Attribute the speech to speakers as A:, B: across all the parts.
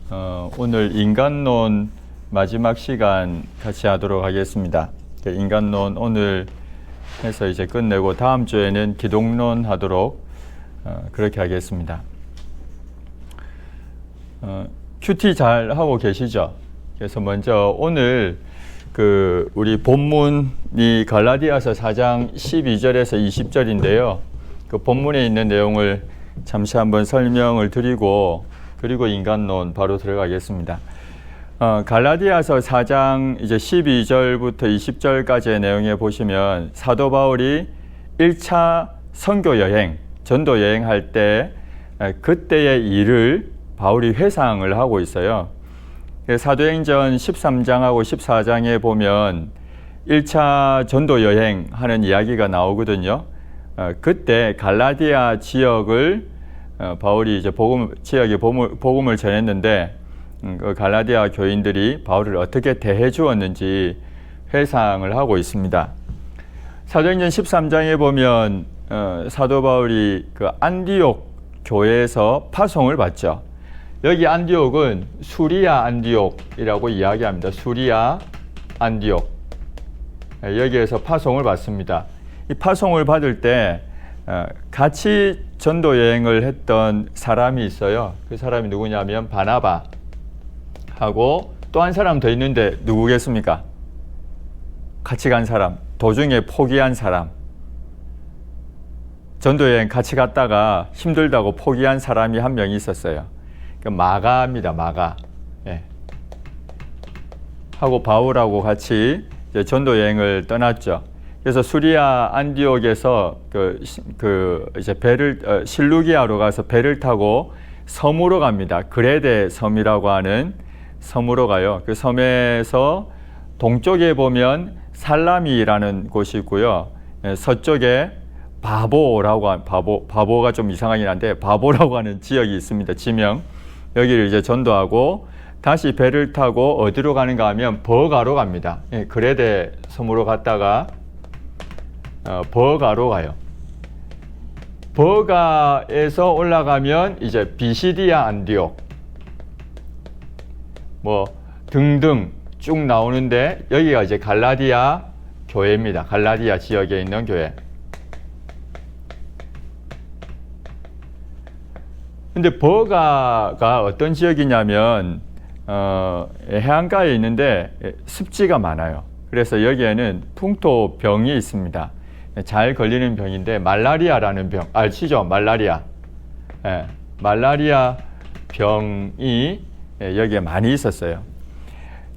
A: 오늘 인간론 마지막 시간 같이 하도록 하겠습니다. 인간론 오늘 해서 이제 끝내고 다음 주에는 기독론 하도록 그렇게 하겠습니다. 큐티 잘 하고 계시죠? 그래서 먼저 오늘 우리 본문이 갈라디아서 4장 12절에서 20절인데요. 그 본문에 있는 내용을 잠시 한번 설명을 드리고 그리고 인간론 바로 들어가겠습니다. 갈라디아서 4장 이제 12절부터 20절까지의 내용에 보시면 사도 바울이 1차 선교 여행, 전도 여행할 때 그때의 일을 바울이 회상을 하고 있어요. 사도행전 13장하고 14장에 보면 1차 전도 여행하는 이야기가 나오거든요. 그때 갈라디아 지역을 바울이 이제 지역에 복음을 전했는데 그 갈라디아 교인들이 바울을 어떻게 대해 주었는지 회상을 하고 있습니다. 사도행전 13장에 보면 사도 바울이 그 안디옥 교회에서 파송을 받죠. 여기 안디옥은 수리아 안디옥이라고 이야기합니다. 수리아 안디옥. 여기에서 파송을 받습니다. 이 파송을 받을 때 같이 전도 여행을 했던 사람이 있어요. 그 사람이 누구냐면 바나바하고 또 한 사람 더 있는데 누구겠습니까? 같이 간 사람, 도중에 포기한 사람. 전도 여행 같이 갔다가 힘들다고 포기한 사람이 한 명 있었어요. 마가입니다. 마가. 예. 하고 바울하고 같이 이제 전도 여행을 떠났죠. 그래서 수리아 안디옥에서 이제 실루기아로 가서 배를 타고 섬으로 갑니다. 그레데 섬이라고 하는 섬으로 가요. 그 섬에서 동쪽에 보면 살라미라는 곳이 있고요. 서쪽에 바보가 좀 이상하긴 한데 바보라고 하는 지역이 있습니다. 지명. 여기를 이제 전도하고 다시 배를 타고 어디로 가는가 하면 버가로 갑니다. 그레데 섬으로 갔다가 버가로 가요. 버가에서 올라가면 이제 비시디아 안디옥 등등 쭉 나오는데 여기가 이제 갈라디아 교회입니다. 갈라디아 지역에 있는 교회. 근데 버가가 어떤 지역이냐면 해안가에 있는데 습지가 많아요. 그래서 여기에는 풍토병이 있습니다. 잘 걸리는 병인데 말라리아라는 병 아시죠? 말라리아. 말라리아 병이 여기에 많이 있었어요.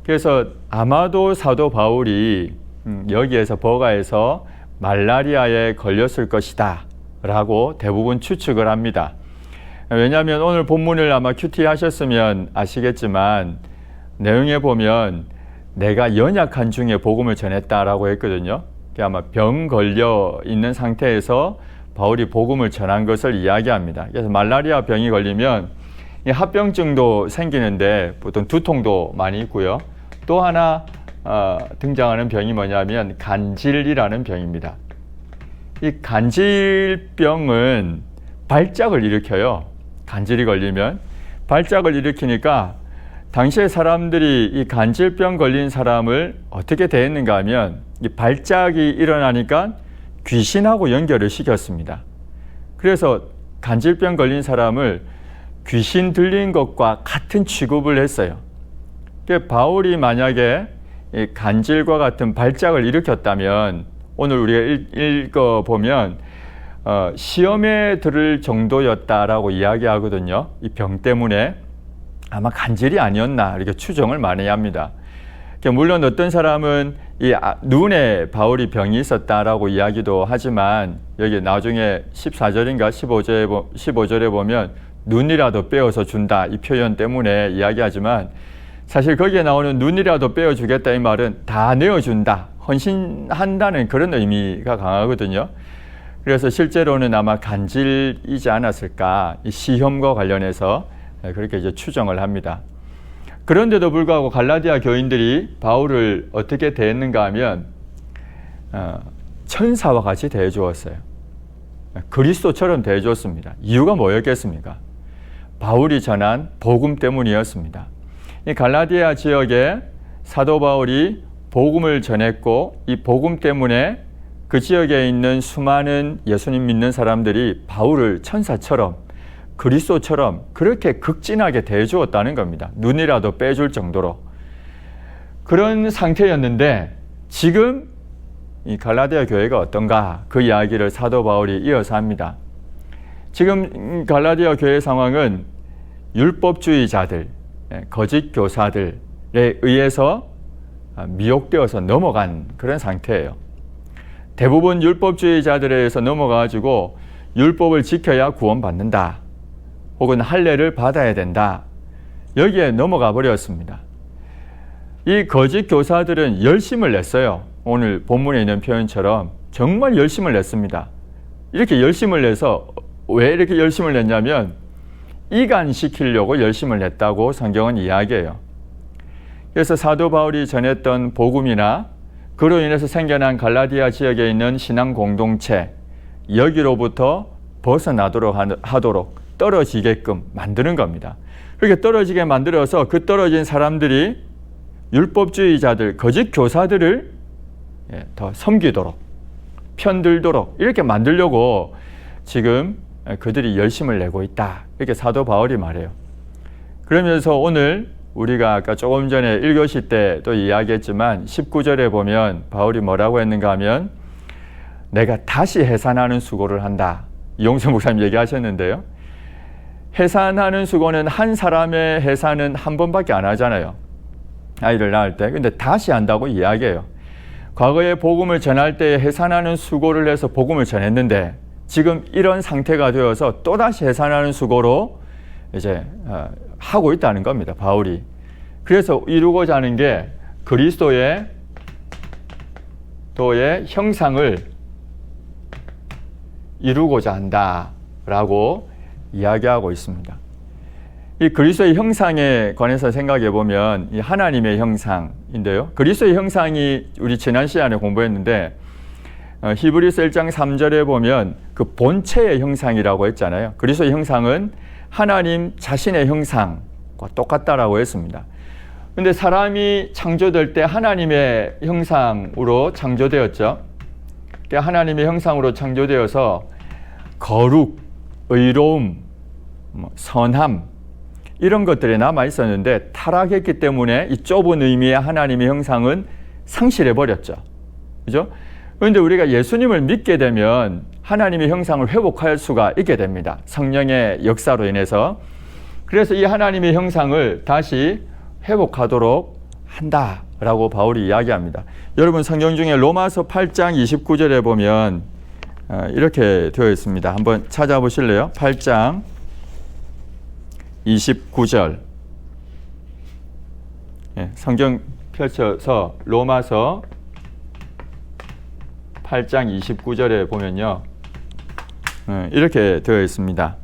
A: 그래서 아마도 사도 바울이 여기에서 버가에서 말라리아에 걸렸을 것이다 라고 대부분 추측을 합니다. 왜냐하면 오늘 본문을 아마 큐티 하셨으면 아시겠지만 내용에 보면 내가 연약한 중에 복음을 전했다라고 했거든요. 아마 병 걸려 있는 상태에서 바울이 복음을 전한 것을 이야기합니다. 그래서 말라리아 병이 걸리면 합병증도 생기는데 보통 두통도 많이 있고요. 또 하나 등장하는 병이 뭐냐면 간질이라는 병입니다. 이 간질병은 발작을 일으켜요. 간질이 걸리면 발작을 일으키니까 당시에 사람들이 이 간질병 걸린 사람을 어떻게 대했는가 하면 이 발작이 일어나니까 귀신하고 연결을 시켰습니다. 그래서 간질병 걸린 사람을 귀신 들린 것과 같은 취급을 했어요. 바울이 만약에 이 간질과 같은 발작을 일으켰다면 오늘 우리가 읽어보면 시험에 들을 정도였다라고 이야기하거든요. 이 병 때문에 아마 간질이 아니었나 이렇게 추정을 많이 합니다. 물론 어떤 사람은 이 눈에 바울이 병이 있었다라고 이야기도 하지만 여기 나중에 14절인가 15절에 보면 눈이라도 빼어서 준다 이 표현 때문에 이야기하지만 사실 거기에 나오는 눈이라도 빼어주겠다 이 말은 다 내어준다 헌신한다는 그런 의미가 강하거든요. 그래서 실제로는 아마 간질이지 않았을까 이 시험과 관련해서 그렇게 이제 추정을 합니다. 그런데도 불구하고 갈라디아 교인들이 바울을 어떻게 대했는가 하면 천사와 같이 대해 주었어요. 그리스도처럼 대해 주었습니다. 이유가 뭐였겠습니까? 바울이 전한 복음 때문이었습니다. 이 갈라디아 지역에 사도 바울이 복음을 전했고 이 복음 때문에 그 지역에 있는 수많은 예수님 믿는 사람들이 바울을 천사처럼 그리스도처럼 그렇게 극진하게 대해주었다는 겁니다. 눈이라도 빼줄 정도로. 그런 상태였는데 지금 이 갈라디아 교회가 어떤가 그 이야기를 사도 바울이 이어서 합니다. 지금 갈라디아 교회 상황은 율법주의자들, 거짓 교사들에 의해서 미혹되어서 넘어간 그런 상태예요. 대부분 율법주의자들에 의해서 넘어가가지고 율법을 지켜야 구원받는다. 혹은 할례를 받아야 된다. 여기에 넘어가 버렸습니다. 이 거짓 교사들은 열심을 냈어요. 오늘 본문에 있는 표현처럼 정말 열심을 냈습니다. 이렇게 열심을 내서 왜 이렇게 열심을 냈냐면 이간시키려고 열심을 냈다고 성경은 이야기해요. 그래서 사도 바울이 전했던 복음이나 그로 인해서 생겨난 갈라디아 지역에 있는 신앙 공동체 여기로부터 벗어나도록 하도록 떨어지게끔 만드는 겁니다. 그렇게 떨어지게 만들어서 그 떨어진 사람들이 율법주의자들, 거짓 교사들을 더 섬기도록, 편들도록 이렇게 만들려고 지금 그들이 열심을 내고 있다. 이렇게 사도 바울이 말해요. 그러면서 오늘 우리가 아까 조금 전에 1교시 때 또 이야기했지만 19절에 보면 바울이 뭐라고 했는가 하면 내가 다시 해산하는 수고를 한다. 이용선 목사님 얘기하셨는데요. 해산하는 수고는 한 사람의 해산은 한 번밖에 안 하잖아요. 아이를 낳을 때. 근데 다시 한다고 이야기해요. 과거에 복음을 전할 때 해산하는 수고를 해서 복음을 전했는데 지금 이런 상태가 되어서 또다시 해산하는 수고로 이제 하고 있다는 겁니다. 바울이. 그래서 이루고자 하는 게 그리스도의 형상을 이루고자 한다라고 이야기하고 있습니다. 이 그리스도의 형상에 관해서 생각해 보면 이 하나님의 형상인데요. 그리스도의 형상이 우리 지난 시간에 공부했는데 히브리서 1장 3절에 보면 그 본체의 형상이라고 했잖아요. 그리스도의 형상은 하나님 자신의 형상과 똑같다라고 했습니다. 근데 사람이 창조될 때 하나님의 형상으로 창조되었죠. 하나님의 형상으로 창조되어서 거룩, 의로움, 선함 이런 것들이 남아 있었는데 타락했기 때문에 이 좁은 의미의 하나님의 형상은 상실해 버렸죠. 그죠? 그런데 우리가 예수님을 믿게 되면 하나님의 형상을 회복할 수가 있게 됩니다. 성령의 역사로 인해서. 그래서 이 하나님의 형상을 다시 회복하도록 한다라고 바울이 이야기합니다. 여러분 성경 중에 로마서 8장 29절에 보면 이렇게 되어 있습니다. 한번 찾아보실래요? 8장 29절. 성경 펼쳐서 로마서 8장 29절에 보면요. 이렇게 되어 있습니다.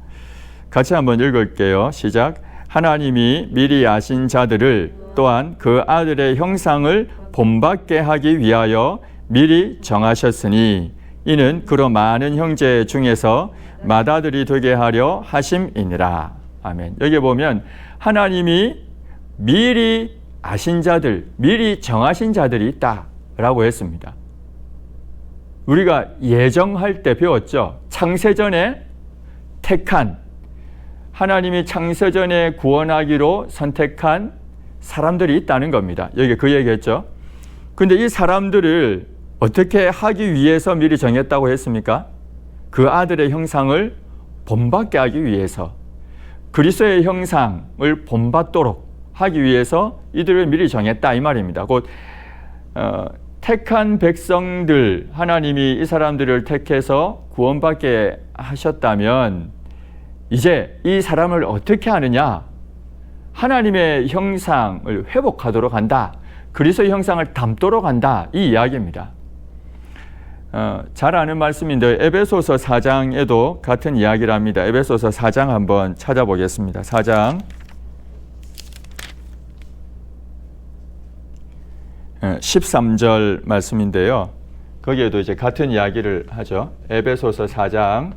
A: 같이 한번 읽을게요. 시작. 하나님이 미리 아신 자들을 또한 그 아들의 형상을 본받게 하기 위하여 미리 정하셨으니 이는 그로 많은 형제 중에서 맏아들이 되게 하려 하심이니라. 아멘. 여기 보면 하나님이 미리 아신 자들, 미리 정하신 자들이 있다라고 했습니다. 우리가 예정할 때 배웠죠. 창세전에 택한, 하나님이 창세전에 구원하기로 선택한 사람들이 있다는 겁니다. 여기 그 얘기했죠. 근데 이 사람들을 어떻게 하기 위해서 미리 정했다고 했습니까? 그 아들의 형상을 본받게 하기 위해서, 그리스도의 형상을 본받도록 하기 위해서 이들을 미리 정했다 이 말입니다. 곧 택한 백성들, 하나님이 이 사람들을 택해서 구원받게 하셨다면 이제 이 사람을 어떻게 하느냐? 하나님의 형상을 회복하도록 한다. 그리스도의 형상을 담도록 한다. 이 이야기입니다. 잘 아는 말씀인데 에베소서 4장에도 같은 이야기를 합니다. 에베소서 4장 한번 찾아보겠습니다. 4장 13절 말씀인데요. 거기에도 이제 같은 이야기를 하죠. 에베소서 4장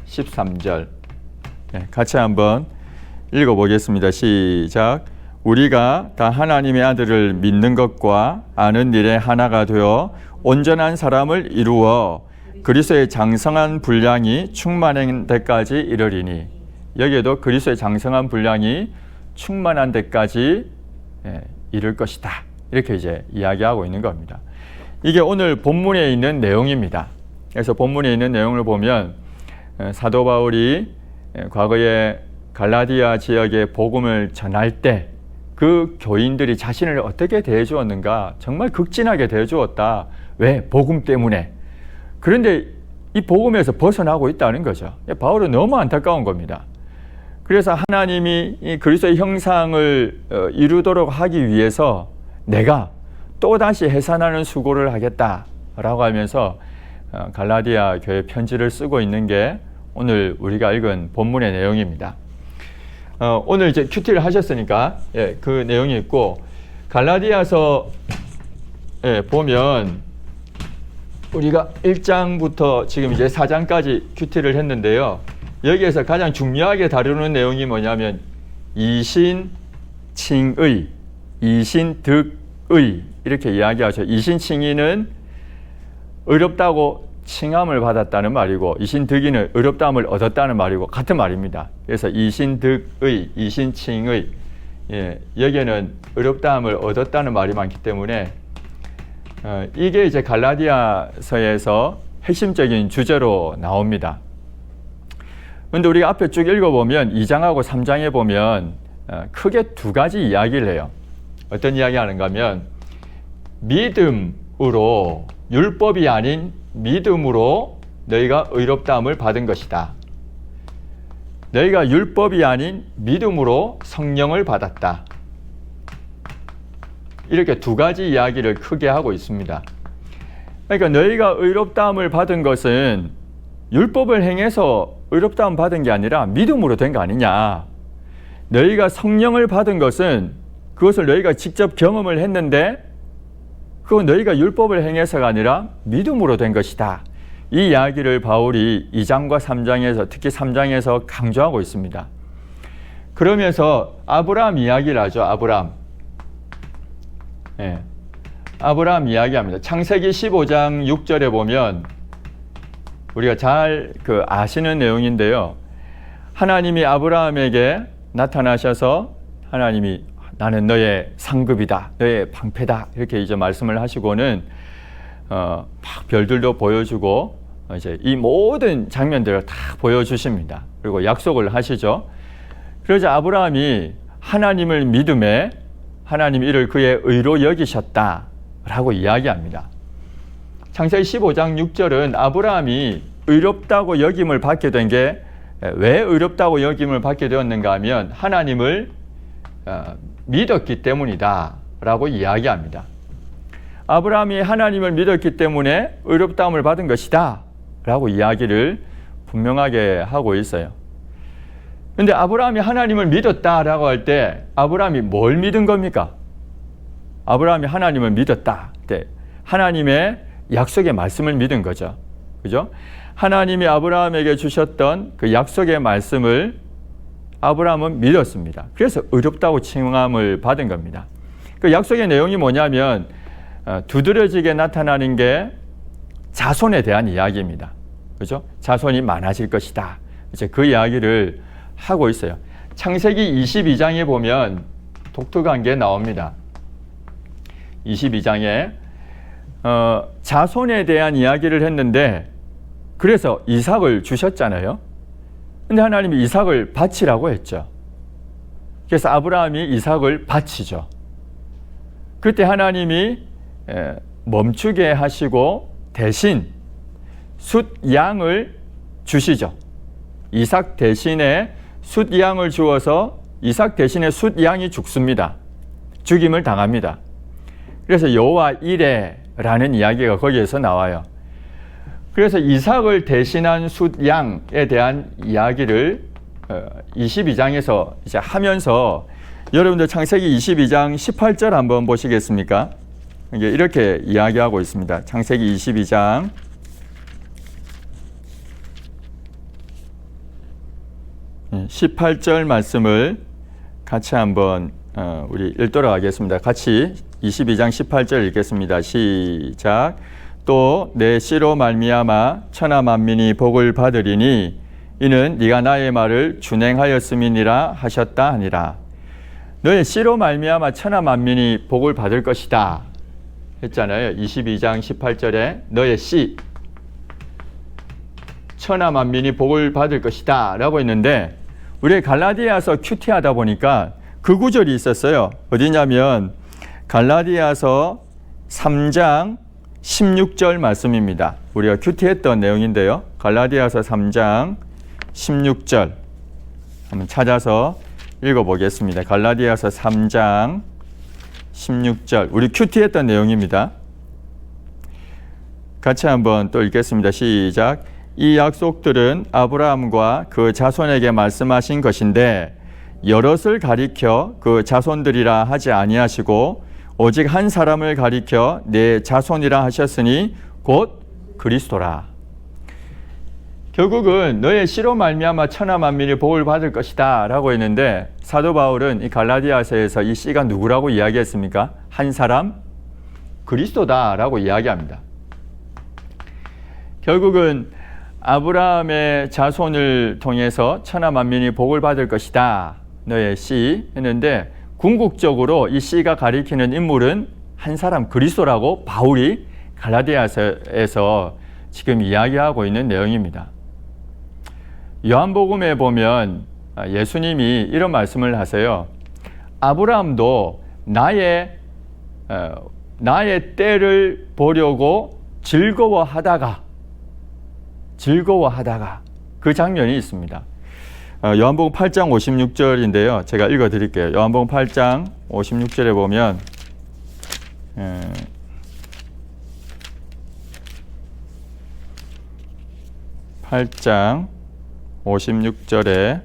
A: 13절. 같이 한번 읽어보겠습니다. 시작. 우리가 다 하나님의 아들을 믿는 것과 아는 일에 하나가 되어 온전한 사람을 이루어 그리스도의 장성한 분량이 충만한 데까지 이르리니. 여기에도 그리스도의 장성한 분량이 충만한 데까지 이를 것이다. 이렇게 이제 이야기하고 있는 겁니다. 이게 오늘 본문에 있는 내용입니다. 그래서 본문에 있는 내용을 보면 사도 바울이 과거에 갈라디아 지역에 복음을 전할 때 그 교인들이 자신을 어떻게 대해 주었는가, 정말 극진하게 대해 주었다. 왜? 복음 때문에. 그런데 이 복음에서 벗어나고 있다는 거죠. 바울은 너무 안타까운 겁니다. 그래서 하나님이 이 그리스도의 형상을 이루도록 하기 위해서 내가 또다시 해산하는 수고를 하겠다라고 하면서 갈라디아 교회 편지를 쓰고 있는 게 오늘 우리가 읽은 본문의 내용입니다. 오늘 이제 큐티를 하셨으니까 그 내용이 있고, 갈라디아서 보면 우리가 1장부터 지금 이제 4장까지 큐티를 했는데요. 여기에서 가장 중요하게 다루는 내용이 뭐냐면 이신칭의, 이신득의 이렇게 이야기하죠. 이신칭의는 의롭다고 칭함을 받았다는 말이고, 이신득의는 의롭다함을 얻었다는 말이고 같은 말입니다. 그래서 이신득의, 이신칭의, 여기에는 의롭다함을 얻었다는 말이 많기 때문에 이게 이제 갈라디아서에서 핵심적인 주제로 나옵니다. 그런데 우리가 앞에 쭉 읽어보면 2장하고 3장에 보면 크게 두 가지 이야기를 해요. 어떤 이야기 하는가 하면 믿음으로, 율법이 아닌 믿음으로 너희가 의롭다함을 받은 것이다. 너희가 율법이 아닌 믿음으로 성령을 받았다. 이렇게 두 가지 이야기를 크게 하고 있습니다. 그러니까 너희가 의롭다함을 받은 것은 율법을 행해서 의롭다함 받은 게 아니라 믿음으로 된 거 아니냐. 너희가 성령을 받은 것은 그것을 너희가 직접 경험을 했는데 그건 너희가 율법을 행해서가 아니라 믿음으로 된 것이다. 이 이야기를 바울이 2장과 3장에서, 특히 3장에서 강조하고 있습니다. 그러면서 아브라함 이야기를 하죠. 아브라함 이야기합니다. 창세기 15장 6절에 보면 우리가 잘 아시는 내용인데요. 하나님이 아브라함에게 나타나셔서 하나님이 나는 너의 상급이다, 너의 방패다 이렇게 이제 말씀을 하시고는 막 별들도 보여주고 이제 이 모든 장면들을 다 보여주십니다. 그리고 약속을 하시죠. 그러자 아브라함이 하나님을 믿음에 하나님 이를 그의 의로 여기셨다라고 이야기합니다. 창세기 15장 6절은 아브라함이 의롭다고 여김을 받게 된 게 왜 의롭다고 여김을 받게 되었는가 하면 하나님을 믿었기 때문이다 라고 이야기합니다. 아브라함이 하나님을 믿었기 때문에 의롭다함을 받은 것이다 라고 이야기를 분명하게 하고 있어요. 그런데 아브라함이 하나님을 믿었다라고 할 때 아브라함이 뭘 믿은 겁니까? 아브라함이 하나님을 믿었다. 하나님의 약속의 말씀을 믿은 거죠. 그죠? 하나님이 아브라함에게 주셨던 그 약속의 말씀을 아브라함은 믿었습니다. 그래서 의롭다고 칭함을 받은 겁니다. 그 약속의 내용이 뭐냐면 두드러지게 나타나는 게 자손에 대한 이야기입니다. 그죠? 자손이 많아질 것이다. 이제 그 이야기를 하고 있어요. 창세기 22장에 보면 독특한 게 나옵니다. 22장에 자손에 대한 이야기를 했는데 그래서 이삭을 주셨잖아요. 근데 하나님이 이삭을 바치라고 했죠. 그래서 아브라함이 이삭을 바치죠. 그때 하나님이 멈추게 하시고 대신 숫양을 주시죠. 이삭 대신에 숫양을 주어서 이삭 대신에 숫양이 죽습니다. 죽임을 당합니다. 그래서 여호와 이레라는 이야기가 거기에서 나와요. 그래서 이삭을 대신한 숫양에 대한 이야기를 22장에서 이제 하면서 여러분들 창세기 22장 18절 한번 보시겠습니까? 이렇게 이야기하고 있습니다. 창세기 22장 18 18절 말씀을 같이 한번 우리 읽도록 하겠습니다. 같이 22장 18절 읽겠습니다. 시작. 또 내 씨로 말미암아 천하 만민이 복을 받으리니 이는 네가 나의 말을 준행하였음이니라 하셨다 하니라. 너의 씨로 말미암아 천하 만민이 복을 받을 것이다 했잖아요. 22장 18절에 너의 씨 천하 만민이 복을 받을 것이다 라고 했는데, 우리 갈라디아서 큐티하다 보니까 그 구절이 있었어요. 어디냐면 갈라디아서 3장 16절 말씀입니다. 우리가 큐티했던 내용인데요. 갈라디아서 3장 16절 한번 찾아서 읽어보겠습니다. 갈라디아서 3장 16절 우리 큐티했던 내용입니다. 같이 한번 또 읽겠습니다. 시작. 이 약속들은 아브라함과 그 자손에게 말씀하신 것인데 여럿을 가리켜 그 자손들이라 하지 아니하시고 오직 한 사람을 가리켜 내 자손이라 하셨으니 곧 그리스도라. 결국은 너의 씨로 말미암아 천하 만민이 복을 받을 것이다 라고 했는데, 사도 바울은 이 갈라디아서에서 이 씨가 누구라고 이야기했습니까? 한 사람? 그리스도다 라고 이야기합니다. 결국은 아브라함의 자손을 통해서 천하 만민이 복을 받을 것이다 너의 씨 했는데, 궁극적으로 이 씨가 가리키는 인물은 한 사람 그리스도라고 바울이 갈라디아서에서 지금 이야기하고 있는 내용입니다. 요한복음에 보면 예수님이 이런 말씀을 하세요. 아브라함도 나의 때를 보려고 즐거워하다가 그 장면이 있습니다. 요한복음 8장 56절인데요. 제가 읽어드릴게요. 요한복음 8장 56절에 보면 8장 56절에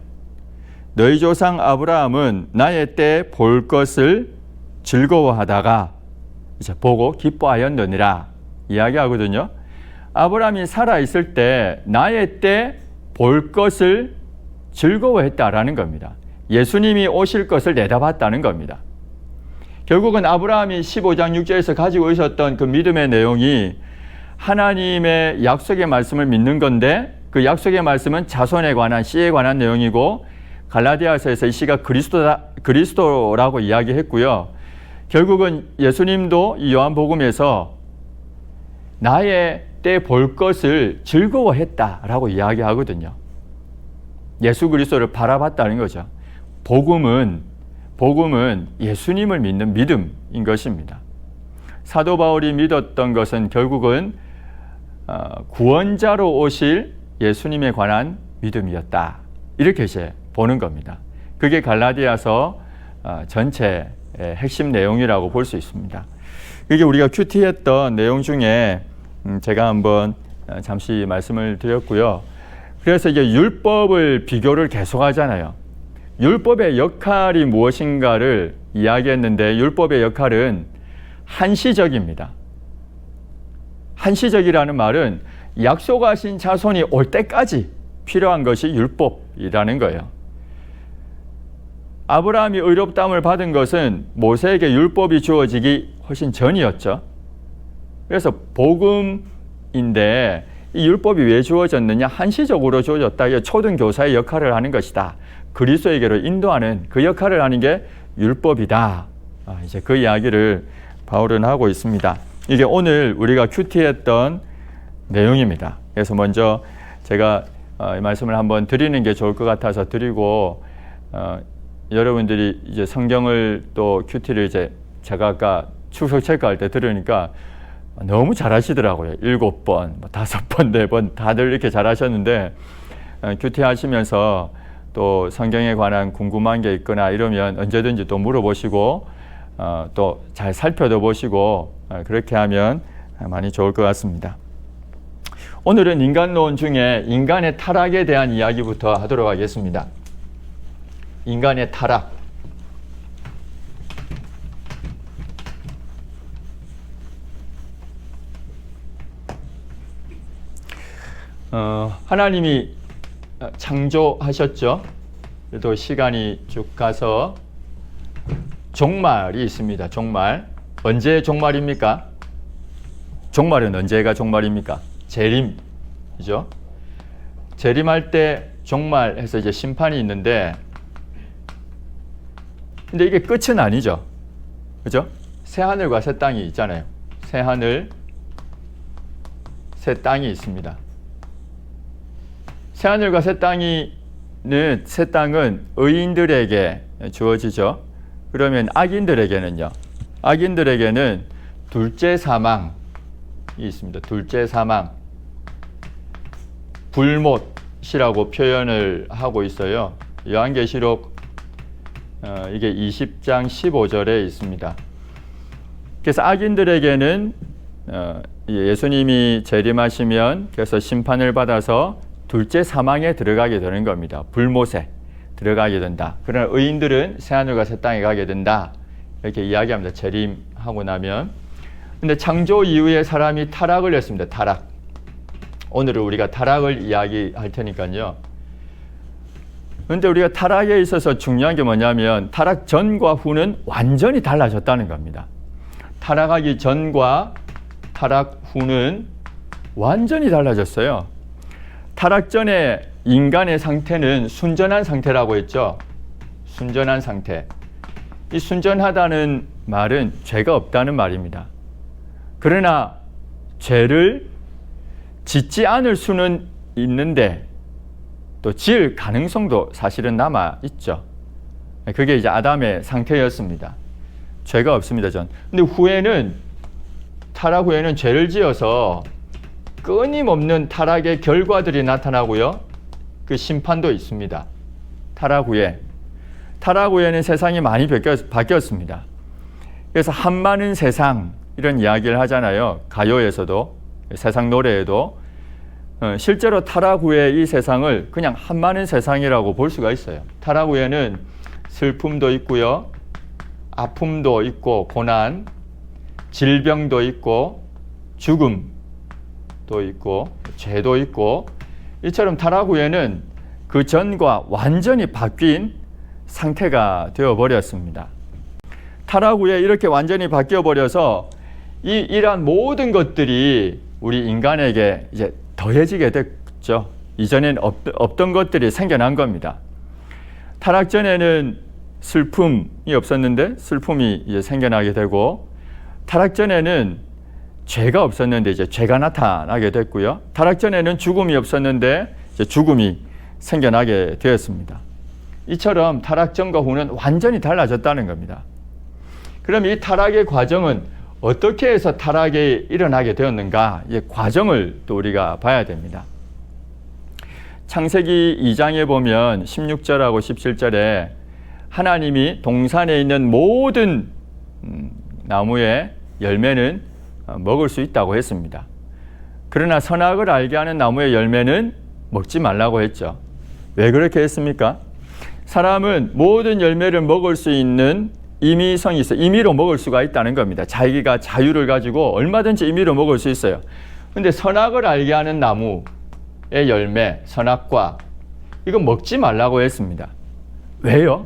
A: 너희 조상 아브라함은 나의 때 볼 것을 즐거워하다가 이제 보고 기뻐하였느니라 이야기하거든요. 아브라함이 살아있을 때 나의 때 볼 것을 즐거워했다라는 겁니다. 예수님이 오실 것을 내다봤다는 겁니다. 결국은 아브라함이 15장 6절에서 가지고 있었던 그 믿음의 내용이 하나님의 약속의 말씀을 믿는 건데, 그 약속의 말씀은 자손에 관한 씨에 관한 내용이고, 갈라디아서에서 이 씨가 그리스도라고 이야기했고요. 결국은 예수님도 이 요한복음에서 나의 때 볼 것을 즐거워했다라고 이야기하거든요. 예수 그리스도를 바라봤다는 거죠. 복음은 예수님을 믿는 믿음인 것입니다. 사도 바울이 믿었던 것은 결국은 구원자로 오실 예수님에 관한 믿음이었다. 이렇게 이제 보는 겁니다. 그게 갈라디아서 전체의 핵심 내용이라고 볼 수 있습니다. 이게 우리가 큐티했던 내용 중에 제가 한번 잠시 말씀을 드렸고요. 그래서 이제 율법을 비교를 계속 하잖아요. 율법의 역할이 무엇인가를 이야기했는데, 율법의 역할은 한시적입니다. 한시적이라는 말은 약속하신 자손이 올 때까지 필요한 것이 율법이라는 거예요. 아브라함이 의롭다함을 받은 것은 모세에게 율법이 주어지기 훨씬 전이었죠. 그래서 복음인데 이 율법이 왜 주어졌느냐? 한시적으로 주어졌다. 초등교사의 역할을 하는 것이다. 그리스도에게로 인도하는 그 역할을 하는 게 율법이다. 이제 그 이야기를 바울은 하고 있습니다. 이게 오늘 우리가 큐티했던 내용입니다. 그래서 먼저 제가 이 말씀을 한번 드리는 게 좋을 것 같아서 드리고, 여러분들이 이제 성경을 또 큐티를 이제 제가 아까 축소 체크할 때 들으니까 너무 잘하시더라고요. 7번, 5번, 4번 다들 이렇게 잘하셨는데, 큐티 하시면서 또 성경에 관한 궁금한 게 있거나 이러면 언제든지 또 물어보시고 또 잘 살펴도 보시고 그렇게 하면 많이 좋을 것 같습니다. 오늘은 인간론 중에 인간의 타락에 대한 이야기부터 하도록 하겠습니다. 인간의 타락. 하나님이 창조하셨죠. 또 시간이 쭉 가서 종말이 있습니다. 종말. 언제 종말입니까? 종말은 언제가 종말입니까? 재림이죠. 재림할 때 종말해서 이제 심판이 있는데, 근데 이게 끝은 아니죠. 그죠? 새 하늘과 새 땅이 있잖아요. 새 하늘, 새 땅이 있습니다. 새 하늘과 새 땅은 의인들에게 주어지죠. 그러면 악인들에게는요. 악인들에게는 둘째 사망이 있습니다. 둘째 사망. 불못이라고 표현을 하고 있어요. 요한계시록 이게 20장 15절에 있습니다. 그래서 악인들에게는 예수님이 재림하시면 그래서 심판을 받아서 둘째 사망에 들어가게 되는 겁니다. 불못에 들어가게 된다. 그러나 의인들은 새하늘과 새 땅에 가게 된다. 이렇게 이야기합니다. 재림하고 나면. 근데 창조 이후에 사람이 타락을 했습니다. 타락. 오늘은 우리가 타락을 이야기할 테니까요. 그런데 우리가 타락에 있어서 중요한 게 뭐냐면 타락 전과 후는 완전히 달라졌다는 겁니다. 타락하기 전과 타락 후는 완전히 달라졌어요. 타락 전에 인간의 상태는 순전한 상태라고 했죠. 순전한 상태. 이 순전하다는 말은 죄가 없다는 말입니다. 그러나 죄를 짓지 않을 수는 있는데 또 지을 가능성도 사실은 남아 있죠. 그게 이제 아담의 상태였습니다. 죄가 없습니다, 전. 근데 후에는 타락 후에는 죄를 지어서 끊임없는 타락의 결과들이 나타나고요. 그 심판도 있습니다. 타락 후에는 세상이 많이 바뀌었습니다. 그래서 한많은 세상 이런 이야기를 하잖아요. 가요에서도 세상 노래에도 실제로 타락 후에 이 세상을 그냥 한많은 세상이라고 볼 수가 있어요. 타락 후에는 슬픔도 있고요. 아픔도 있고 고난, 질병도 있고 죽음도 있고 죄도 있고 이처럼 타락 후에는 그 전과 완전히 바뀐 상태가 되어버렸습니다. 타락 후에 이렇게 완전히 바뀌어버려서 이러한 모든 것들이 우리 인간에게 이제 더해지게 됐죠. 이전엔 없던 것들이 생겨난 겁니다. 타락 전에는 슬픔이 없었는데 슬픔이 이제 생겨나게 되고, 타락 전에는 죄가 없었는데 이제 죄가 나타나게 됐고요. 타락 전에는 죽음이 없었는데 이제 죽음이 생겨나게 되었습니다. 이처럼 타락 전과 후는 완전히 달라졌다는 겁니다. 그럼 이 타락의 과정은 어떻게 해서 타락이 일어나게 되었는가? 이 과정을 또 우리가 봐야 됩니다. 창세기 2장에 보면 16절하고 17절에 하나님이 동산에 있는 모든 나무의 열매는 먹을 수 있다고 했습니다. 그러나 선악을 알게 하는 나무의 열매는 먹지 말라고 했죠. 왜 그렇게 했습니까? 사람은 모든 열매를 먹을 수 있는 임의성이 있어요. 임의로 먹을 수가 있다는 겁니다. 자기가 자유를 가지고 얼마든지 임의로 먹을 수 있어요. 근데 선악을 알게 하는 나무의 열매, 선악과, 이건 먹지 말라고 했습니다. 왜요?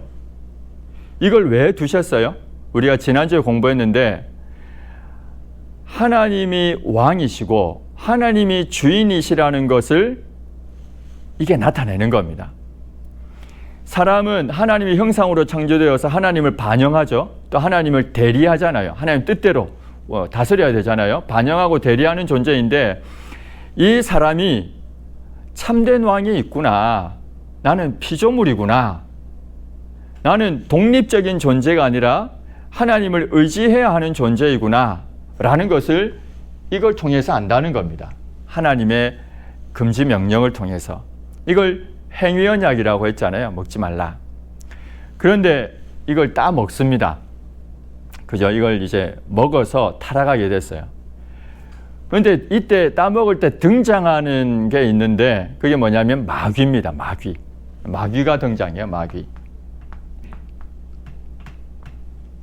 A: 이걸 왜 두셨어요? 우리가 지난주에 공부했는데 하나님이 왕이시고 하나님이 주인이시라는 것을 이게 나타내는 겁니다. 사람은 하나님의 형상으로 창조되어서 하나님을 반영하죠. 또 하나님을 대리하잖아요. 하나님 뜻대로 다스려야 되잖아요. 반영하고 대리하는 존재인데 이 사람이 참된 왕이 있구나. 나는 피조물이구나. 나는 독립적인 존재가 아니라 하나님을 의지해야 하는 존재이구나 라는 것을 이걸 통해서 안다는 겁니다. 하나님의 금지 명령을 통해서. 이걸 행위언약이라고 했잖아요. 먹지 말라. 그런데 이걸 따 먹습니다. 그죠? 이걸 이제 먹어서 타락하게 됐어요. 그런데 이때 따 먹을 때 등장하는 게 있는데 그게 뭐냐면 마귀입니다. 마귀가 등장해요. 마귀.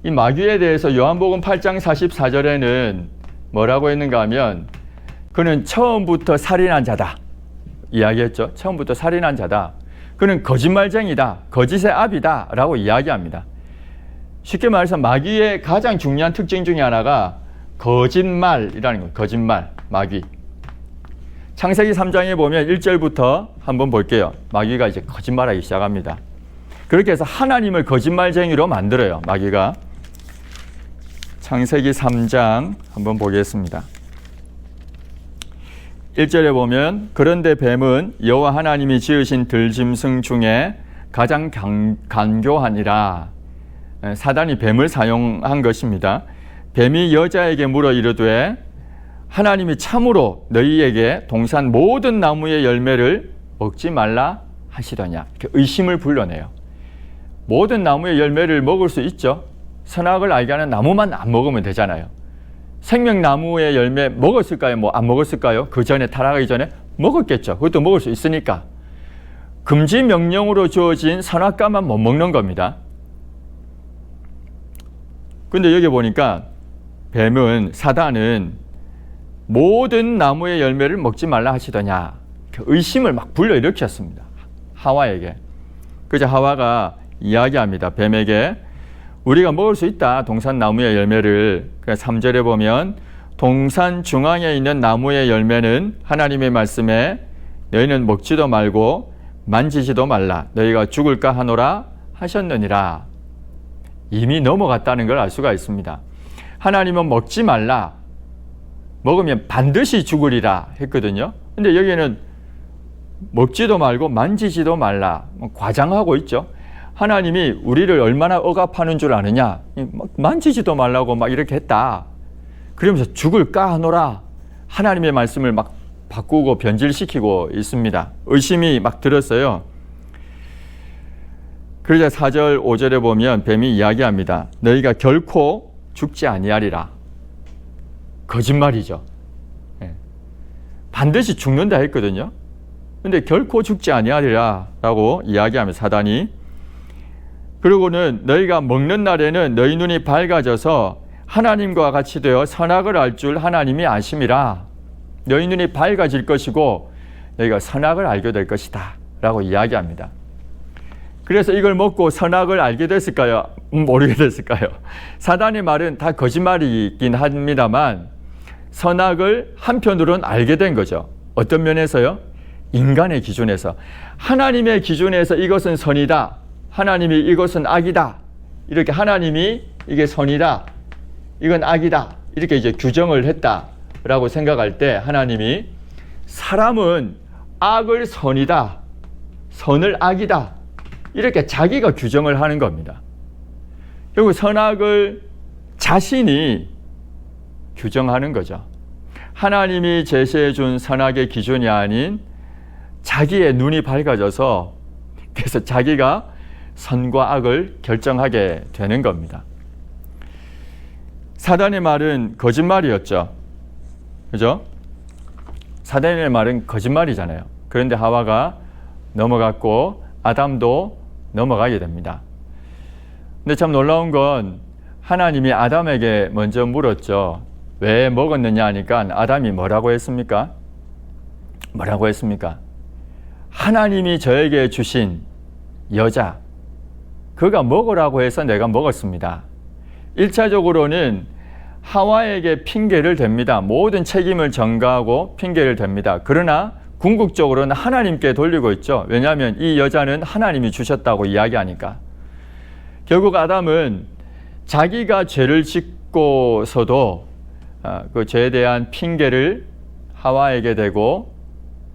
A: 이 마귀에 대해서 요한복음 8장 44절에는 뭐라고 했는가 하면 그는 처음부터 살인한 자다 이야기했죠. 처음부터 살인한 자다. 그는 거짓말쟁이다, 거짓의 압이다 라고 이야기합니다. 쉽게 말해서 마귀의 가장 중요한 특징 중에 하나가 거짓말이라는 거예요. 거짓말, 마귀. 창세기 3장에 보면 1절부터 한번 볼게요. 마귀가 이제 거짓말하기 시작합니다. 그렇게 해서 하나님을 거짓말쟁이로 만들어요, 마귀가. 창세기 3장 한번 보겠습니다. 1절에 보면 그런데 뱀은 여호와 하나님이 지으신 들짐승 중에 가장 간교하니라. 사단이 뱀을 사용한 것입니다. 뱀이 여자에게 물어 이르되 하나님이 참으로 너희에게 동산 모든 나무의 열매를 먹지 말라 하시더냐. 이렇게 의심을 불러내요. 모든 나무의 열매를 먹을 수 있죠. 선악을 알게 하는 나무만 안 먹으면 되잖아요. 생명나무의 열매 먹었을까요? 뭐 안 먹었을까요? 그 전에 타락하기 전에 먹었겠죠. 그것도 먹을 수 있으니까. 금지 명령으로 주어진 선악과만 못 먹는 겁니다. 근데 여기 보니까 뱀은, 사단은 모든 나무의 열매를 먹지 말라 하시더냐. 의심을 막 불러일으켰습니다. 하와에게. 그래서 하와가 이야기합니다. 뱀에게 우리가 먹을 수 있다. 동산 나무의 열매를. 3절에 보면 동산 중앙에 있는 나무의 열매는 하나님의 말씀에 너희는 먹지도 말고 만지지도 말라. 너희가 죽을까 하노라 하셨느니라. 이미 넘어갔다는 걸 알 수가 있습니다. 하나님은 먹지 말라. 먹으면 반드시 죽으리라 했거든요. 근데 여기에는 먹지도 말고 만지지도 말라. 과장하고 있죠. 하나님이 우리를 얼마나 억압하는 줄 아느냐. 만지지도 말라고 막 이렇게 했다. 그러면서 죽을까 하노라. 하나님의 말씀을 막 바꾸고 변질시키고 있습니다. 의심이 막 들었어요. 그러자 4절 5절에 보면 뱀이 이야기합니다. 너희가 결코 죽지 아니하리라. 거짓말이죠. 반드시 죽는다 했거든요. 근데 결코 죽지 아니하리라 라고 이야기하며 사단이, 그리고는 너희가 먹는 날에는 너희 눈이 밝아져서 하나님과 같이 되어 선악을 알 줄 하나님이 아심이라. 너희 눈이 밝아질 것이고 너희가 선악을 알게 될 것이다 라고 이야기합니다. 그래서 이걸 먹고 선악을 알게 됐을까요? 모르게 됐을까요? 사단의 말은 다 거짓말이긴 합니다만 선악을 한편으로는 알게 된 거죠. 어떤 면에서요? 인간의 기준에서. 하나님의 기준에서 이것은 선이다. 하나님이 이것은 악이다. 이렇게 하나님이 이게 선이다. 이건 악이다. 이렇게 이제 규정을 했다라고 생각할 때 하나님이 사람은 악을 선이다. 선을 악이다. 이렇게 자기가 규정을 하는 겁니다. 그리고 선악을 자신이 규정하는 거죠. 하나님이 제시해 준 선악의 기준이 아닌 자기의 눈이 밝아져서 그래서 자기가 선과 악을 결정하게 되는 겁니다. 사단의 말은 거짓말이었죠. 그죠? 사단의 말은 거짓말이잖아요. 그런데 하와가 넘어갔고 아담도 넘어가게 됩니다. 근데 참 놀라운 건 하나님이 아담에게 먼저 물었죠. 왜 먹었느냐 하니까 아담이 뭐라고 했습니까? 뭐라고 했습니까? 하나님이 저에게 주신 여자, 그가 먹으라고 해서 내가 먹었습니다. 1차적으로는 하와에게 핑계를 댑니다. 모든 책임을 전가하고 핑계를 댑니다. 그러나 궁극적으로는 하나님께 돌리고 있죠. 왜냐하면 이 여자는 하나님이 주셨다고 이야기하니까. 결국 아담은 자기가 죄를 짓고서도 그 죄에 대한 핑계를 하와에게 대고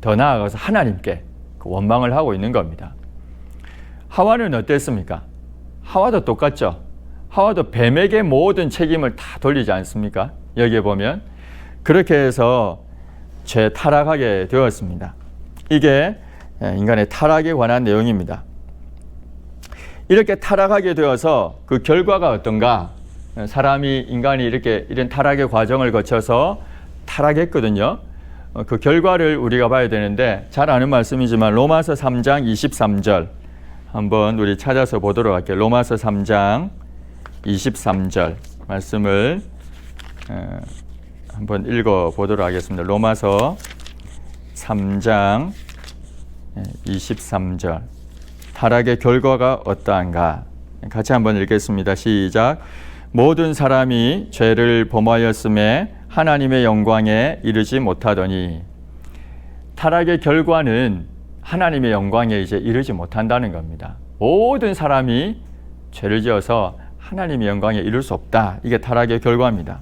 A: 더 나아가서 하나님께 원망을 하고 있는 겁니다. 하와는 어땠습니까? 하와도 똑같죠. 하와도 뱀에게 모든 책임을 다 돌리지 않습니까? 여기에 보면 그렇게 해서 죄 타락하게 되었습니다. 이게 인간의 타락에 관한 내용입니다. 이렇게 타락하게 되어서 그 결과가 어떤가? 인간이 이렇게 이런 타락의 과정을 거쳐서 타락했거든요. 그 결과를 우리가 봐야 되는데 잘 아는 말씀이지만 로마서 3장 23절 한번 우리 찾아서 보도록 할게요. 로마서 3장 23절 말씀을 한번 읽어보도록 하겠습니다. 로마서 3장 23절 타락의 결과가 어떠한가? 같이 한번 읽겠습니다. 시작. 모든 사람이 죄를 범하였음에 하나님의 영광에 이르지 못하더니, 타락의 결과는 하나님의 영광에 이제 이르지 못한다는 겁니다. 모든 사람이 죄를 지어서 하나님의 영광에 이룰 수 없다. 이게 타락의 결과입니다.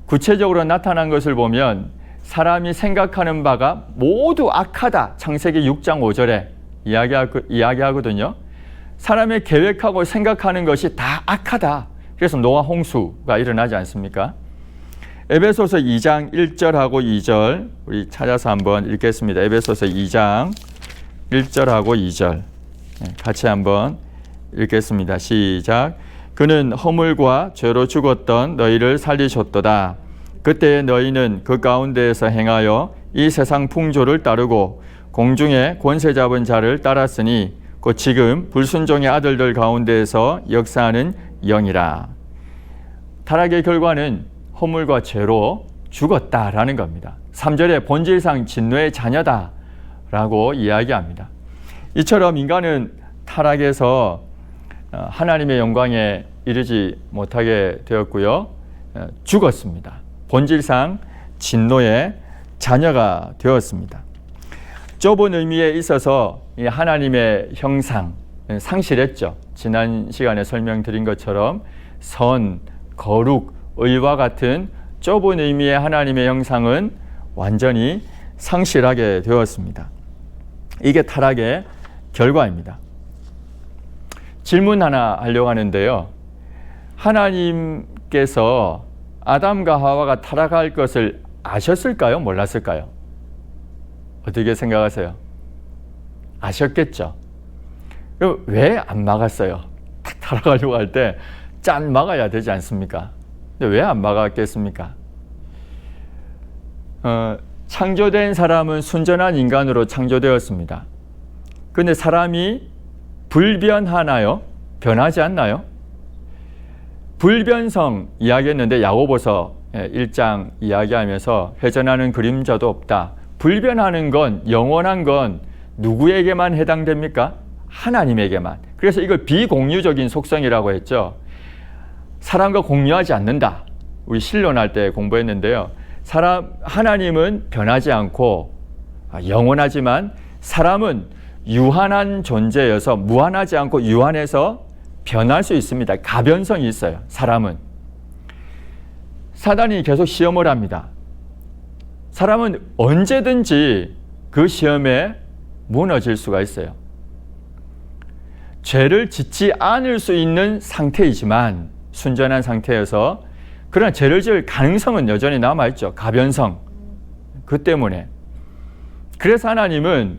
A: 구체적으로 나타난 것을 보면 사람이 생각하는 바가 모두 악하다. 창세기 6장 5절에 이야기하거든요. 사람의 계획하고 생각하는 것이 다 악하다. 그래서 노아 홍수가 일어나지 않습니까? 에베소서 2장 1절하고 2절 우리 찾아서 한번 읽겠습니다. 에베소서 2장 1절하고 2절 같이 한번 읽겠습니다. 시작. 그는 허물과 죄로 죽었던 너희를 살리셨도다. 그때 너희는 그 가운데에서 행하여 이 세상 풍조를 따르고 공중에 권세 잡은 자를 따랐으니 곧 지금 불순종의 아들들 가운데에서 역사하는 영이라. 타락의 결과는 허물과 죄로 죽었다라는 겁니다. 3절에 본질상 진노의 자녀다라고 이야기합니다. 이처럼 인간은 타락에서 하나님의 영광에 이르지 못하게 되었고요. 죽었습니다. 본질상 진노의 자녀가 되었습니다. 좁은 의미에 있어서 하나님의 형상 상실했죠. 지난 시간에 설명드린 것처럼 선, 거룩, 의와 같은 좁은 의미의 하나님의 형상은 완전히 상실하게 되었습니다. 이게 타락의 결과입니다. 질문 하나 하려고 하는데요. 하나님께서 아담과 하와가 타락할 것을 아셨을까요? 몰랐을까요? 어떻게 생각하세요? 아셨겠죠? 그럼 왜 안 막았어요? 딱 타락하려고 할 때 짠 막아야 되지 않습니까? 근데 왜 안 막았겠습니까? 창조된 사람은 순전한 인간으로 창조되었습니다. 근데 사람이 불변하나요? 변하지 않나요? 불변성 이야기했는데 야고보서 1장 이야기하면서 회전하는 그림자도 없다. 불변하는 건, 영원한 건 누구에게만 해당됩니까? 하나님에게만. 그래서 이걸 비공유적인 속성이라고 했죠. 사람과 공유하지 않는다. 우리 신론할 때 공부했는데요. 하나님은 변하지 않고 영원하지만 사람은 유한한 존재여서 무한하지 않고 유한해서 변할 수 있습니다. 가변성이 있어요. 사람은. 사단이 계속 시험을 합니다. 사람은 언제든지 그 시험에 무너질 수가 있어요. 죄를 짓지 않을 수 있는 상태이지만 순전한 상태여서 그러나 죄를 지을 가능성은 여전히 남아있죠. 가변성. 그 때문에. 그래서 하나님은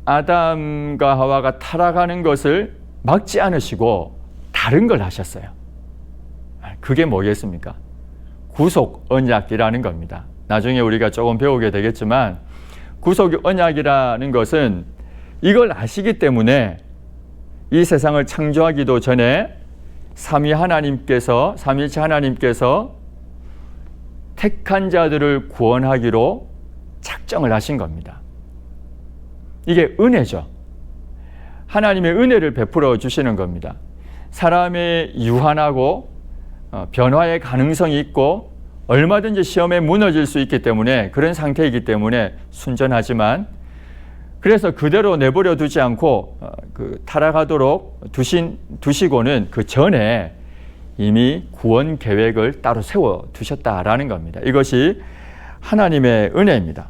A: 아담과 하와가 타락하는 것을 막지 않으시고 다른 걸 하셨어요. 그게 뭐겠습니까? 구속 언약이라는 겁니다. 나중에 우리가 조금 배우게 되겠지만 구속 언약이라는 것은 이걸 아시기 때문에 이 세상을 창조하기도 전에 삼위일체 하나님께서 택한 자들을 구원하기로 작정을 하신 겁니다. 이게 은혜죠. 하나님의 은혜를 베풀어 주시는 겁니다. 사람의 유한하고 변화의 가능성이 있고 얼마든지 시험에 무너질 수 있기 때문에 그런 상태이기 때문에 순전하지만 그래서 그대로 내버려 두지 않고 타락하도록 두시고는 그 전에 이미 구원 계획을 따로 세워 두셨다라는 겁니다. 이것이 하나님의 은혜입니다.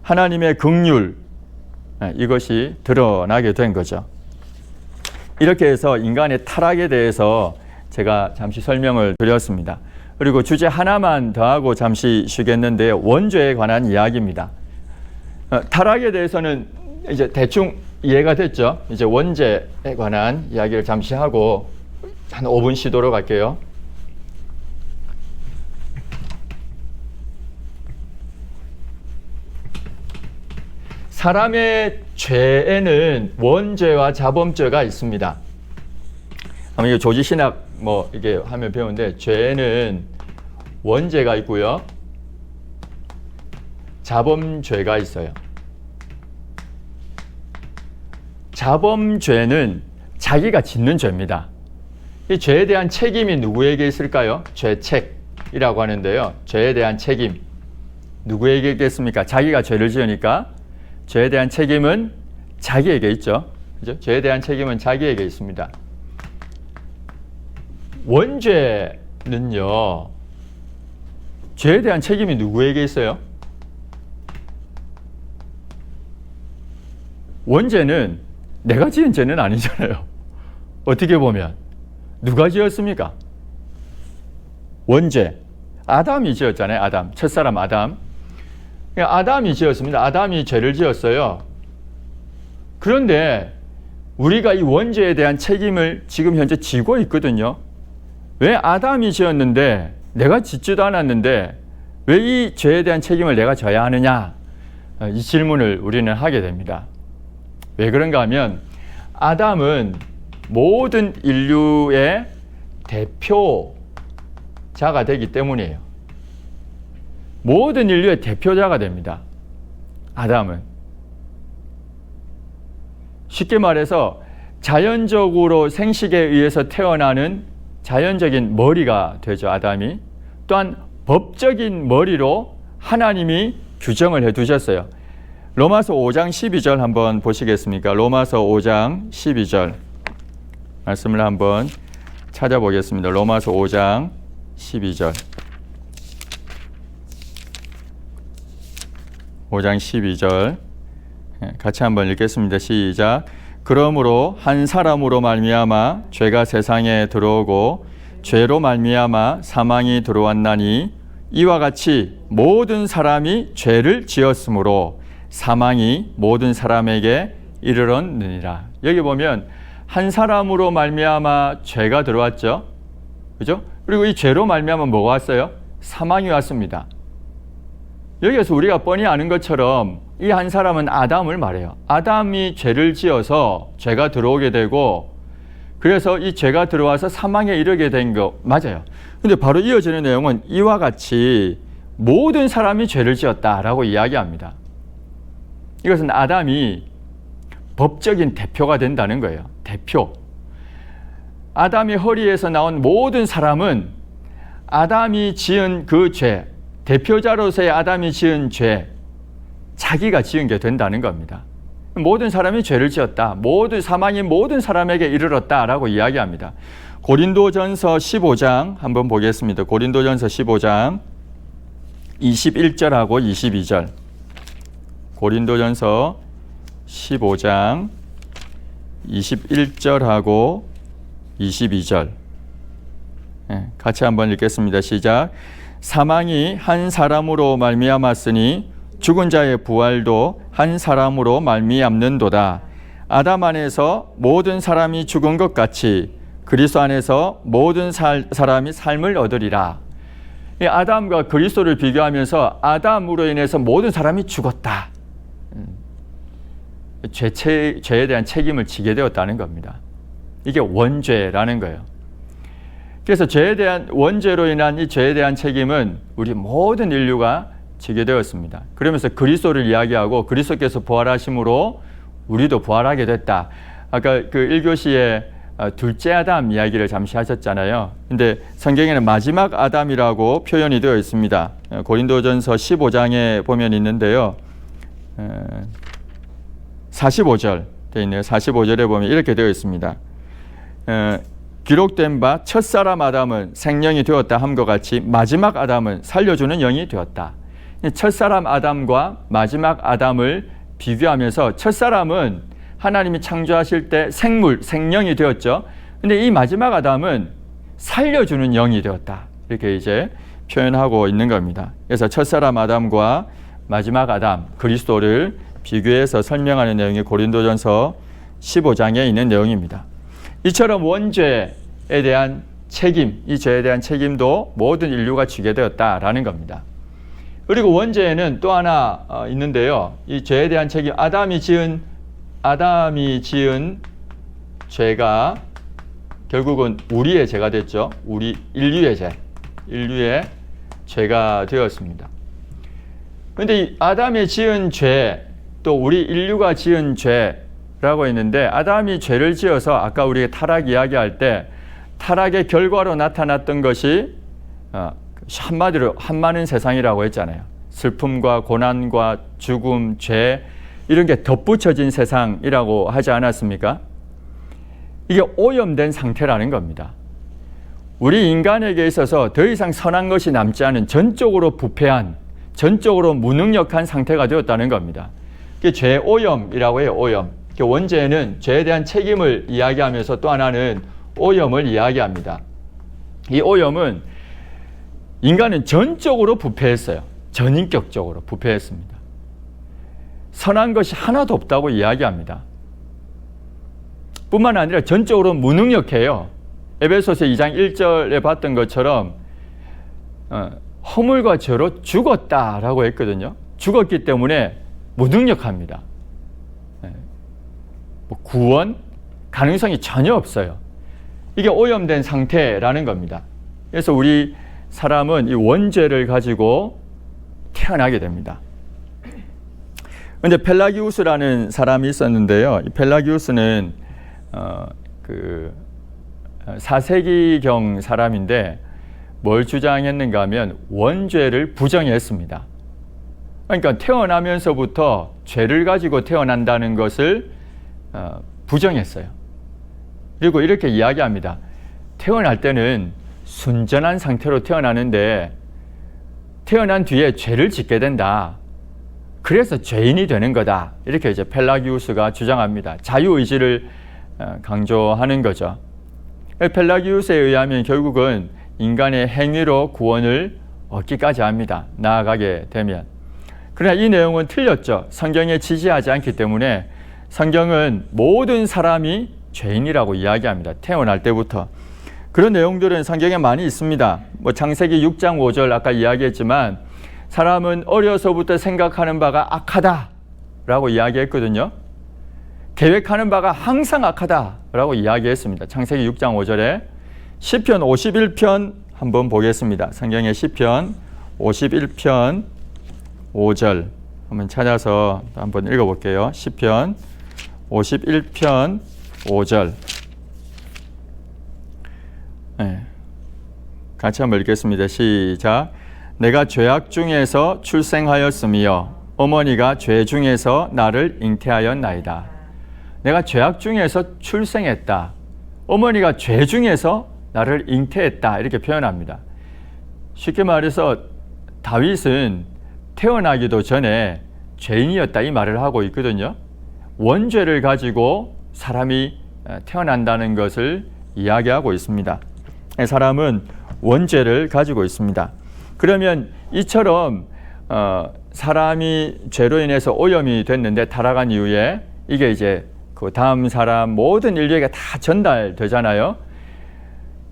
A: 하나님의 긍휼, 이것이 드러나게 된 거죠. 이렇게 해서 인간의 타락에 대해서 제가 잠시 설명을 드렸습니다. 그리고 주제 하나만 더하고 잠시 쉬겠는데 원죄에 관한 이야기입니다. 타락에 대해서는 이제 대충 이해가 됐죠. 이제 원죄에 관한 이야기를 잠시 하고 한 5분 쉬도록 할게요. 사람의 죄에는 원죄와 자범죄가 있습니다. 아마 이게 조지신학 이게 하면 배우는데 죄에는 원죄가 있고요. 자범죄가 있어요. 자범죄는 자기가 짓는 죄입니다. 이 죄에 대한 책임이 누구에게 있을까요? 죄책이라고 하는데요. 죄에 대한 책임 누구에게 있겠습니까? 자기가 죄를 지으니까 죄에 대한 책임은 자기에게 있죠. 그죠? 죄에 대한 책임은 자기에게 있습니다. 원죄는요, 죄에 대한 책임이 누구에게 있어요? 원죄는 내가 지은 죄는 아니잖아요. 어떻게 보면 누가 지었습니까? 원죄 아담이 지었잖아요. 아담, 첫사람 아담. 아담이 지었습니다. 아담이 죄를 지었어요. 그런데 우리가 이 원죄에 대한 책임을 지금 현재 지고 있거든요. 왜 아담이 지었는데 내가 짓지도 않았는데 왜 이 죄에 대한 책임을 내가 져야 하느냐? 이 질문을 우리는 하게 됩니다. 왜 그런가 하면 아담은 모든 인류의 대표자가 되기 때문이에요. 모든 인류의 대표자가 됩니다. 아담은. 쉽게 말해서 자연적으로 생식에 의해서 태어나는 자연적인 머리가 되죠. 아담이. 또한 법적인 머리로 하나님이 규정을 해두셨어요. 로마서 5장 12절 한번 보시겠습니까? 로마서 5장 12절 말씀을 한번 찾아보겠습니다. 로마서 5장 12절 5장 12절 같이 한번 읽겠습니다. 시작. 그러므로 한 사람으로 말미암아 죄가 세상에 들어오고 죄로 말미암아 사망이 들어왔나니 이와 같이 모든 사람이 죄를 지었으므로 사망이 모든 사람에게 이르렀느니라. 여기 보면 한 사람으로 말미암아 죄가 들어왔죠. 그죠? 그리고 이 죄로 말미암아 뭐가 왔어요? 사망이 왔습니다. 여기에서 우리가 뻔히 아는 것처럼 이 한 사람은 아담을 말해요. 아담이 죄를 지어서 죄가 들어오게 되고 그래서 이 죄가 들어와서 사망에 이르게 된 거 맞아요. 근데 바로 이어지는 내용은 이와 같이 모든 사람이 죄를 지었다라고 이야기합니다. 이것은 아담이 법적인 대표가 된다는 거예요. 대표. 아담의 허리에서 나온 모든 사람은 아담이 지은 그 죄, 대표자로서의 아담이 지은 죄, 자기가 지은 게 된다는 겁니다. 모든 사람이 죄를 지었다. 모든 사망이 모든 사람에게 이르렀다라고 이야기합니다. 고린도전서 15장 한번 보겠습니다. 고린도전서 15장 21절하고 22절. 고린도전서 15장 21절하고 22절. 같이 한번 읽겠습니다. 시작. 사망이 한 사람으로 말미암았으니 죽은 자의 부활도 한 사람으로 말미암는도다. 아담 안에서 모든 사람이 죽은 것 같이 그리스도 안에서 모든 사람이 삶을 얻으리라. 이 아담과 그리스도를 비교하면서 아담으로 인해서 모든 사람이 죽었다. 죄에 대한 책임을 지게 되었다는 겁니다. 이게 원죄라는 거예요. 그래서 죄에 대한 원죄로 인한 이 죄에 대한 책임은 우리 모든 인류가 지게 되었습니다. 그러면서 그리스도를 이야기하고 그리스도께서 부활하심으로 우리도 부활하게 됐다. 아까 그 1교시에 둘째 아담 이야기를 잠시 하셨잖아요. 근데 성경에는 마지막 아담이라고 표현이 되어 있습니다. 고린도전서 15장에 보면 있는데요. 45절 되어 있네요. 45절에 보면 이렇게 되어 있습니다. 기록된 바 첫사람 아담은 생명이 되었다 함과 같이 마지막 아담은 살려주는 영이 되었다. 첫사람 아담과 마지막 아담을 비교하면서 첫사람은 하나님이 창조하실 때 생명이 되었죠. 근데 이 마지막 아담은 살려주는 영이 되었다. 이렇게 이제 표현하고 있는 겁니다. 그래서 첫사람 아담과 마지막 아담, 그리스도를 비교해서 설명하는 내용이 고린도전서 15장에 있는 내용입니다. 이처럼 원죄에 대한 책임, 이 죄에 대한 책임도 모든 인류가 지게 되었다라는 겁니다. 그리고 원죄에는 또 하나 있는데요. 이 죄에 대한 책임, 아담이 지은 죄가 결국은 우리의 죄가 됐죠. 우리 인류의 죄가 되었습니다. 그런데 이 아담이 지은 죄, 또 우리 인류가 지은 죄, 라고 했는데 아담이 죄를 지어서 아까 우리가 타락 이야기할 때 타락의 결과로 나타났던 것이 한마디로 한많은 세상이라고 했잖아요. 슬픔과 고난과 죽음, 죄 이런 게 덧붙여진 세상이라고 하지 않았습니까? 이게 오염된 상태라는 겁니다. 우리 인간에게 있어서 더 이상 선한 것이 남지 않은 전적으로 부패한, 전적으로 무능력한 상태가 되었다는 겁니다. 그게 죄 오염이라고 해요. 오염. 원죄는 죄에 대한 책임을 이야기하면서 또 하나는 오염을 이야기합니다. 이 오염은 인간은 전적으로 부패했어요. 전인격적으로 부패했습니다. 선한 것이 하나도 없다고 이야기합니다. 뿐만 아니라 전적으로 무능력해요. 에베소서 2장 1절에 봤던 것처럼 허물과 죄로 죽었다라고 했거든요. 죽었기 때문에 무능력합니다. 구원 가능성이 전혀 없어요. 이게 오염된 상태라는 겁니다. 그래서 우리 사람은 이 원죄를 가지고 태어나게 됩니다. 근데 펠라기우스라는 사람이 있었는데요. 이 펠라기우스는 4세기경 사람인데 뭘 주장했는가 하면 원죄를 부정했습니다. 그러니까 태어나면서부터 죄를 가지고 태어난다는 것을 부정했어요. 그리고 이렇게 이야기합니다. 태어날 때는 순전한 상태로 태어나는데 태어난 뒤에 죄를 짓게 된다. 그래서 죄인이 되는 거다. 이렇게 이제 펠라기우스가 주장합니다. 자유의지를 강조하는 거죠. 펠라기우스에 의하면 결국은 인간의 행위로 구원을 얻기까지 합니다. 나아가게 되면. 그러나 이 내용은 틀렸죠. 성경에 지지하지 않기 때문에 성경은 모든 사람이 죄인이라고 이야기합니다. 태어날 때부터. 그런 내용들은 성경에 많이 있습니다. 창세기 6장 5절 아까 이야기했지만 사람은 어려서부터 생각하는 바가 악하다라고 이야기했거든요. 계획하는 바가 항상 악하다라고 이야기했습니다. 창세기 6장 5절에 시편 51편 한번 보겠습니다. 성경의 시편 51편 5절 한번 찾아서 한번 읽어볼게요. 시편 51편 5절 같이 한번 읽겠습니다. 시작. 내가 죄악 중에서 출생하였으며 어머니가 죄 중에서 나를 잉태하였나이다. 내가 죄악 중에서 출생했다. 어머니가 죄 중에서 나를 잉태했다. 이렇게 표현합니다. 쉽게 말해서 다윗은 태어나기도 전에 죄인이었다 이 말을 하고 있거든요. 원죄를 가지고 사람이 태어난다는 것을 이야기하고 있습니다. 사람은 원죄를 가지고 있습니다. 그러면 이처럼 사람이 죄로 인해서 오염이 됐는데 타락한 이후에 이게 이제 그 다음 사람 모든 인류에게 다 전달되잖아요.